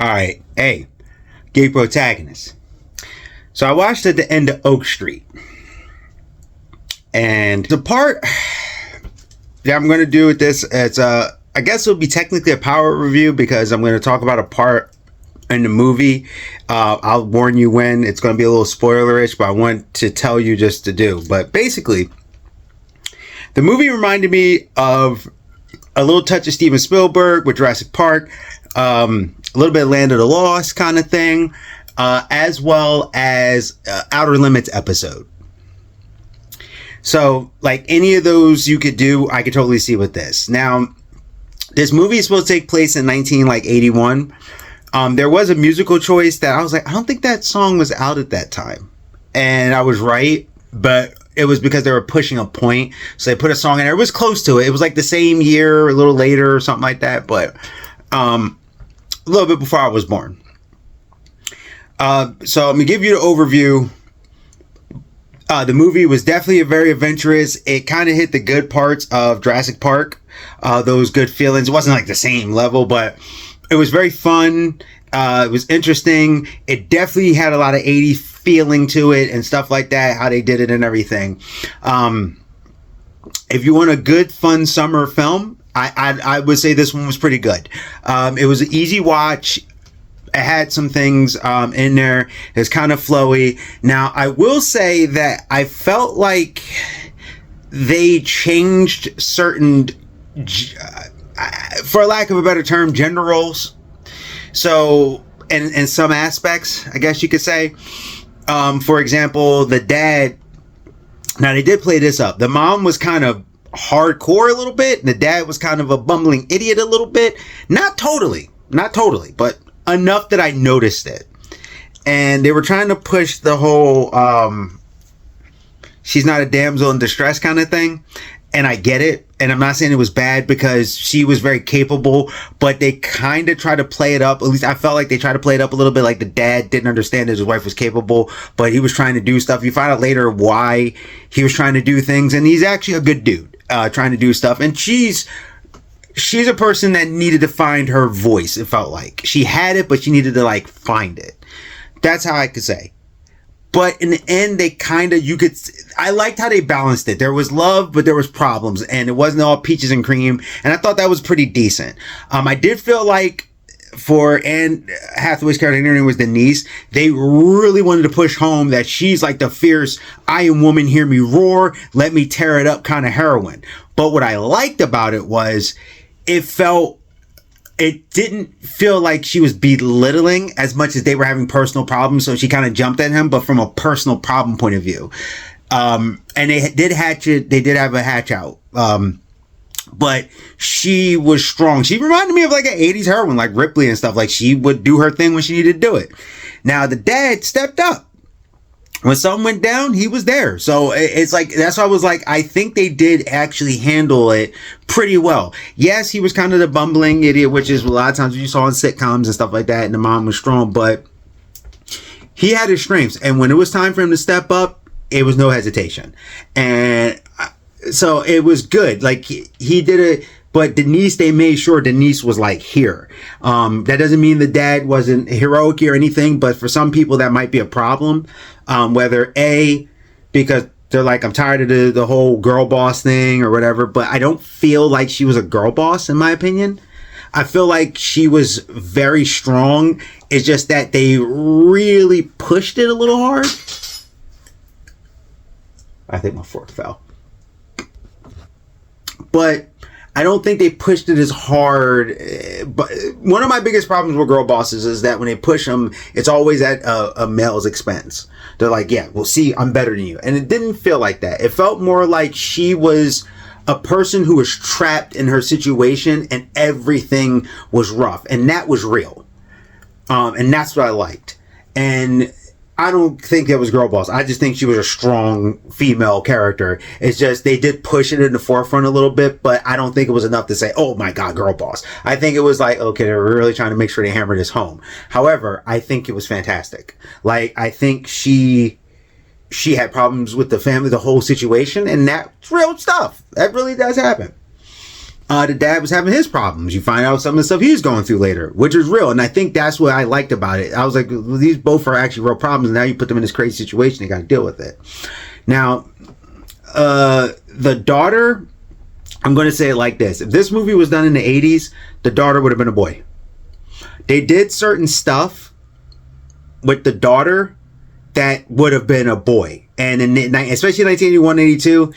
Alright, hey, gay protagonist. So I watched at the end of Oak Street. And the part that I'm going to do with this, I guess it'll be technically a power review because I'm going to talk about a part in the movie. I'll warn you when. It's going to be a little spoilerish, but I want to tell you just to do. But basically, the movie reminded me of a little touch of Steven Spielberg with Jurassic Park, a little bit of Land of the Lost kind of thing, as well as Outer Limits episode. So, like any of those you could do, I could totally see with this. Now, this movie is supposed to take place in 1981. There was a musical choice that I was like, I don't think that song was out at that time. And I was right, but it was because they were pushing a point. So they put a song in there. It was close to it. It was like the same year, a little later or something like that. But a little bit before I was born. So I'm going to give you the overview. The movie was definitely very adventurous. It kind of hit the good parts of Jurassic Park. Those good feelings. It wasn't like the same level, but it was very fun. It was interesting. It definitely had a lot of 80s feeling to it and stuff like that, how they did it and everything. If you want a good, fun summer film, I would say this one was pretty good. It was an easy watch. It had some things in there. It's kind of flowy. Now, I will say that I felt like they changed certain, for lack of a better term, gender roles. So, in some aspects, I guess you could say. For example, the dad. Now, they did play this up. The mom was kind of hardcore a little bit. And the dad was kind of a bumbling idiot a little bit. Not totally, but enough that I noticed it. And they were trying to push the whole she's not a damsel in distress kind of thing. And I get it. And I'm not saying it was bad because she was very capable, but they kind of try to play it up. At least I felt like they tried to play it up a little bit, like the dad didn't understand that his wife was capable, but he was trying to do stuff. You find out later why he was trying to do things, and he's actually a good dude trying to do stuff. And she's a person that needed to find her voice. It felt like she had it, but she needed to like find it. That's how I could say. But in the end, they kind of, I liked how they balanced it. There was love, but there was problems, and it wasn't all peaches and cream. And I thought that was pretty decent. I did feel like for Anne Hathaway's character, her name was Denise, they really wanted to push home that she's like the fierce, I am woman, hear me roar, let me tear it up kind of heroine. But what I liked about it was it didn't feel like she was belittling as much as they were having personal problems. So she kind of jumped at him, but from a personal problem point of view. And they did have a hatch out. But she was strong. She reminded me of like an 80s heroine, like Ripley and stuff. Like she would do her thing when she needed to do it. Now the dad stepped up. When something went down, he was there. So it's like, that's why I was like, I think they did actually handle it pretty well. Yes, he was kind of the bumbling idiot, which is a lot of times you saw in sitcoms and stuff like that, and the mom was strong, but he had his strengths. And when it was time for him to step up, it was no hesitation. And so it was good. Like he did it. But Denise, they made sure Denise was like here. That doesn't mean the dad wasn't heroic or anything, but for some people that might be a problem. Whether because they're like, I'm tired of the whole girl boss thing or whatever, but I don't feel like she was a girl boss in my opinion. I feel like she was very strong. It's just that they really pushed it a little hard. I think my fork fell. But I don't think they pushed it as hard. But one of my biggest problems with girl bosses is that when they push them, it's always at a male's expense. They're like, yeah, well, see, I'm better than you. And it didn't feel like that. It felt more like she was a person who was trapped in her situation and everything was rough. And that was real. And that's what I liked. And I don't think that was girl boss. I just think she was a strong female character. It's just they did push it in the forefront a little bit, but I don't think it was enough to say, oh my God, girl boss. I think it was like, okay, they're really trying to make sure they hammer this home. However, I think it was fantastic. Like, I think she had problems with the family, the whole situation, and that's real stuff. That really does happen. The dad was having his problems. You find out some of the stuff he's going through later, which is real. And I think that's what I liked about it. I was like, well, these both are actually real problems. And now you put them in this crazy situation. You got to deal with it. Now, the daughter, I'm going to say it like this. If this movie was done in the 80s, the daughter would have been a boy. They did certain stuff with the daughter that would have been a boy. And especially in 1981, 82,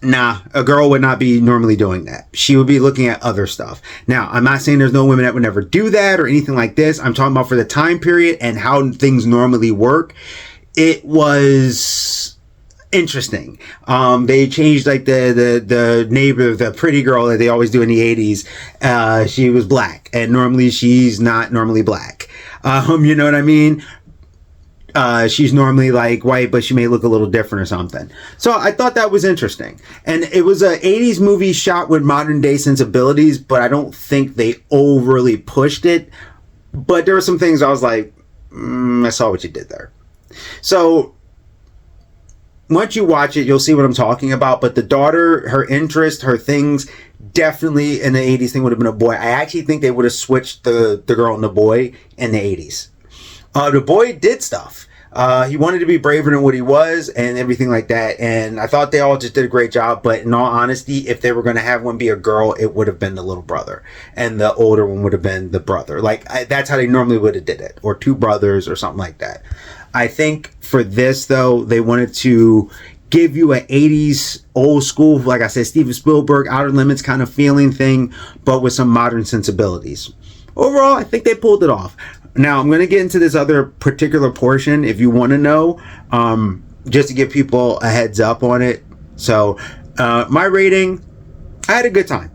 nah, a girl would not be normally doing that. She would be looking at other stuff. Now, I'm not saying there's no women that would never do that or anything like this. I'm talking about for the time period and how things normally work. It was interesting. They changed like the neighbor, the pretty girl that they always do in the 80s. She was black, and normally she's not normally black. You know what I mean? She's normally like white, but she may look a little different or something. So I thought that was interesting. And it was a 80s movie shot with modern day sensibilities, but I don't think they overly pushed it. But there were some things I was like, I saw what you did there. So once you watch it, you'll see what I'm talking about. But the daughter, her interest, her things, definitely in the 80s thing would have been a boy. I actually think they would have switched the girl and the boy in the 80s. The boy did stuff. He wanted to be braver than what he was and everything like that. And I thought they all just did a great job. But in all honesty, if they were going to have one be a girl, it would have been the little brother. And the older one would have been the brother. Like, that's how they normally would have did it. Or two brothers or something like that. I think for this, though, they wanted to give you an 80s old school, like I said, Steven Spielberg, Outer Limits kind of feeling thing, but with some modern sensibilities. Overall, I think they pulled it off. Now, I'm going to get into this other particular portion if you want to know, just to give people a heads up on it. So, my rating, I had a good time.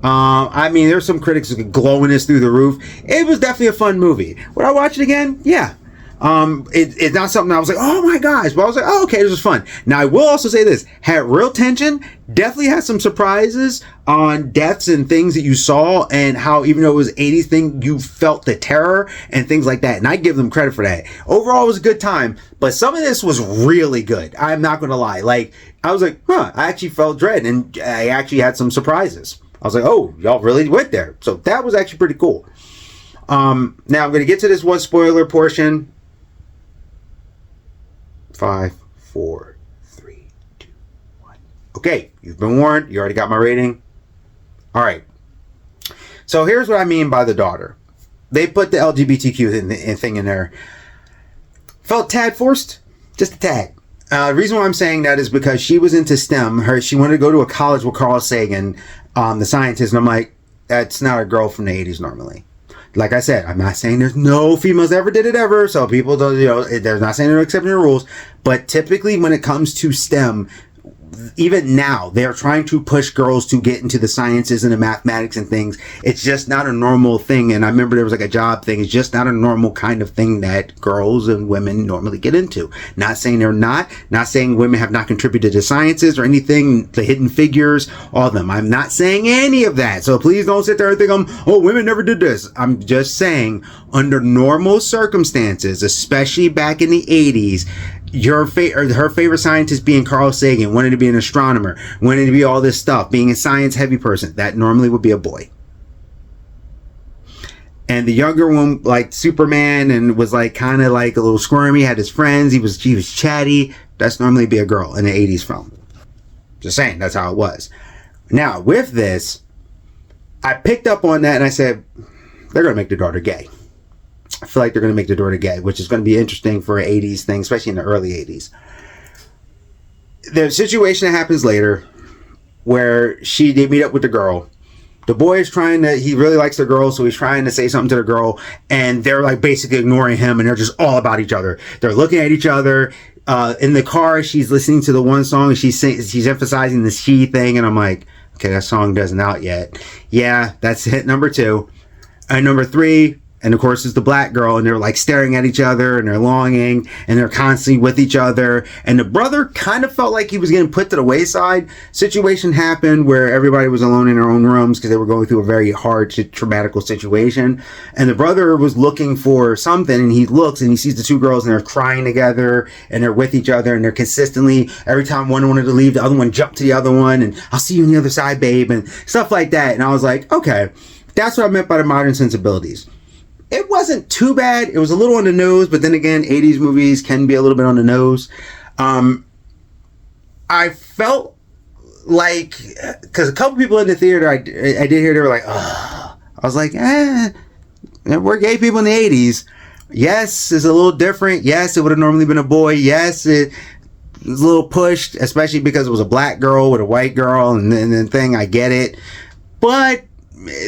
I mean, there's some critics glowing this through the roof. It was definitely a fun movie. Would I watch it again? Yeah. It's not something I was like, oh my gosh, but I was like, oh, okay, this was fun. Now, I will also say this, had real tension, definitely had some surprises on deaths and things that you saw, and how even though it was 80s thing, you felt the terror and things like that, and I give them credit for that. Overall, it was a good time, but some of this was really good. I'm not going to lie. Like, I was like, I actually felt dread, and I actually had some surprises. I was like, oh, y'all really went there. So that was actually pretty cool. Now I'm going to get to this one spoiler portion. 5, 4, 3, 2, 1. Okay, you've been warned. You already got my rating. All right. So here's what I mean by the daughter. They put the LGBTQ thing in there. Felt tad forced, just a tad. The reason why I'm saying that is because she was into STEM. She wanted to go to a college with Carl Sagan, the scientist. And I'm like, that's not a girl from the 80s normally. Like I said, I'm not saying there's no females ever did it ever. So people don't, they're not saying they're accepting the rules. But typically when it comes to STEM, even now, they're trying to push girls to get into the sciences and the mathematics and things. It's just not a normal thing. And I remember there was like a job thing. It's just not a normal kind of thing that girls and women normally get into. Not saying they're not saying women have not contributed to sciences or anything, the hidden figures, all of them. I'm not saying any of that. So please don't sit there and think women never did this. I'm just saying under normal circumstances, especially back in the 80s, her favorite scientist being Carl Sagan, wanted to be an astronomer, wanted to be all this stuff, being a science heavy person, that normally would be a boy. And the younger one, like Superman, and was like kind of like a little squirmy, had his friends, he was chatty, that's normally be a girl in the 80s film. Just saying, that's how it was. Now, with this, I picked up on that and I said, they're going to make the daughter gay. I feel like they're going to make the daughter gay, which is going to be interesting for an 80s thing, especially in the early 80s. The situation that happens later where they meet up with the girl. The boy is he really likes the girl, so he's trying to say something to the girl, and they're like basically ignoring him, and they're just all about each other. They're looking at each other. In the car, she's listening to the one song, and she's emphasizing the she thing, and I'm like, okay, that song isn't out yet. Yeah, that's hit number 2. And number 3, And of course, it's the black girl, and they're like staring at each other, and they're longing, and they're constantly with each other. And the brother kind of felt like he was getting put to the wayside. Situation happened where everybody was alone in their own rooms because they were going through a very hard, traumatical situation. And the brother was looking for something, and he looks and he sees the two girls, and they're crying together, and they're with each other, and they're consistently, every time one wanted to leave, the other one jumped to the other one, and I'll see you on the other side, babe, and stuff like that. And I was like, okay, that's what I meant by the modern sensibilities. It wasn't too bad. It was a little on the nose, but then again, 80s movies can be a little bit on the nose. I felt like, because a couple people in the theater, I did hear, they were like, oh. I was like, we're gay people in the 80s. Yes, it's a little different. Yes, it would have normally been a boy. Yes, it was a little pushed, especially because it was a black girl with a white girl, and then thing, I get it. But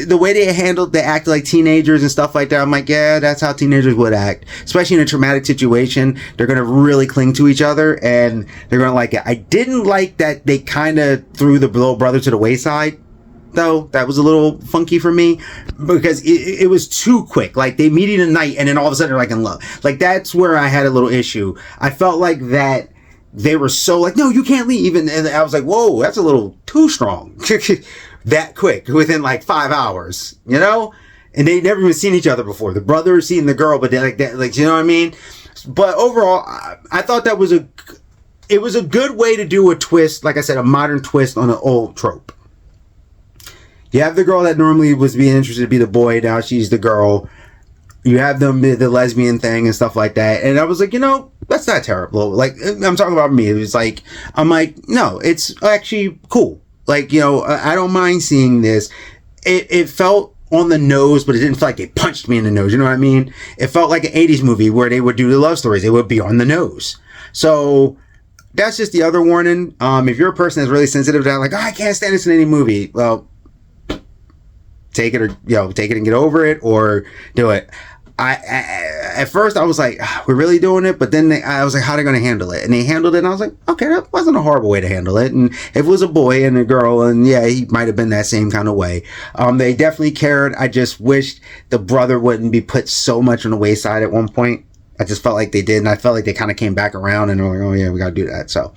the way they acted like teenagers and stuff like that, I'm like, yeah, that's how teenagers would act. Especially in a traumatic situation, they're going to really cling to each other, and they're going to like it. I didn't like that they kind of threw the little brother to the wayside, though. That was a little funky for me, because it was too quick. Like, they meet in the night, and then all of a sudden they're like in love. Like, that's where I had a little issue. I felt like that they were so like, no, you can't leave. And I was like, whoa, that's a little too strong. That quick, within like 5 hours, you know? And they'd never even seen each other before. The brother seen the girl, but they like that, like, you know what I mean? But overall, I thought that was it was a good way to do a twist, like I said, a modern twist on an old trope. You have the girl that normally was being interested to be the boy, now she's the girl. You have them, the lesbian thing and stuff like that. And I was like, that's not terrible. Like, I'm talking about me. It was like, I'm like, no, it's actually cool. Like, I don't mind seeing this. It felt on the nose, but it didn't feel like they punched me in the nose. You know what I mean? It felt like an 80s movie where they would do the love stories. They would be on the nose. So that's just the other warning. If you're a person that's really sensitive to that, like, I can't stand this in any movie. Well, take it and get over it, or do it. At first I was like, we're really doing it, but then I was like, how are they going to handle it? And they handled it, and I was like, okay, that wasn't a horrible way to handle it. And if it was a boy and a girl, and yeah, he might have been that same kind of way. They definitely cared. I just wished the brother wouldn't be put so much on the wayside at one point. I just felt like they did, and I felt like they kind of came back around and were like, oh yeah, we got to do that. So,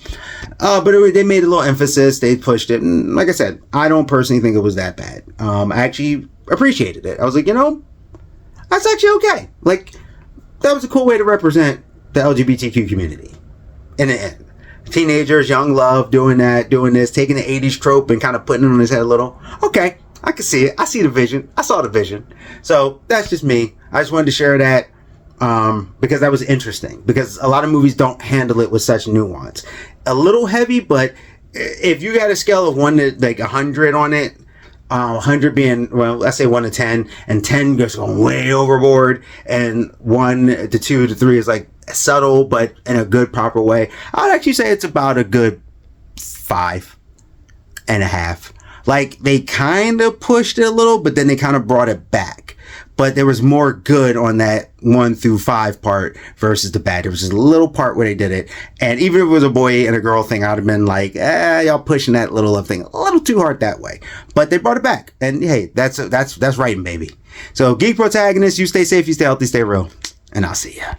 but they made a little emphasis. They pushed it, and like I said, I don't personally think it was that bad. I actually appreciated it. I was like, that's actually okay. Like, that was a cool way to represent the LGBTQ community. In the end, teenagers, young love, doing this, taking the 80s trope and kind of putting it on his head a little. Okay, I can see it. I see the vision. I saw the vision. So that's just me. I just wanted to share that because that was interesting. Because a lot of movies don't handle it with such nuance. A little heavy, but if you got a scale of 1 to like 100 on it, 100 being, well, let's say 1 to 10, and 10 goes going way overboard, and 1 to 2 to 3 is like subtle, but in a good, proper way. I would actually say it's about a good 5.5. Like, they kind of pushed it a little, but then they kind of brought it back. But there was more good on that 1 through 5 part versus the bad. There was just a little part where they did it. And even if it was a boy and a girl thing, I'd have been like, y'all pushing that little love thing a little too hard that way. But they brought it back. And hey, that's writing, baby. So, Geek Protagonists, you stay safe, you stay healthy, stay real. And I'll see ya.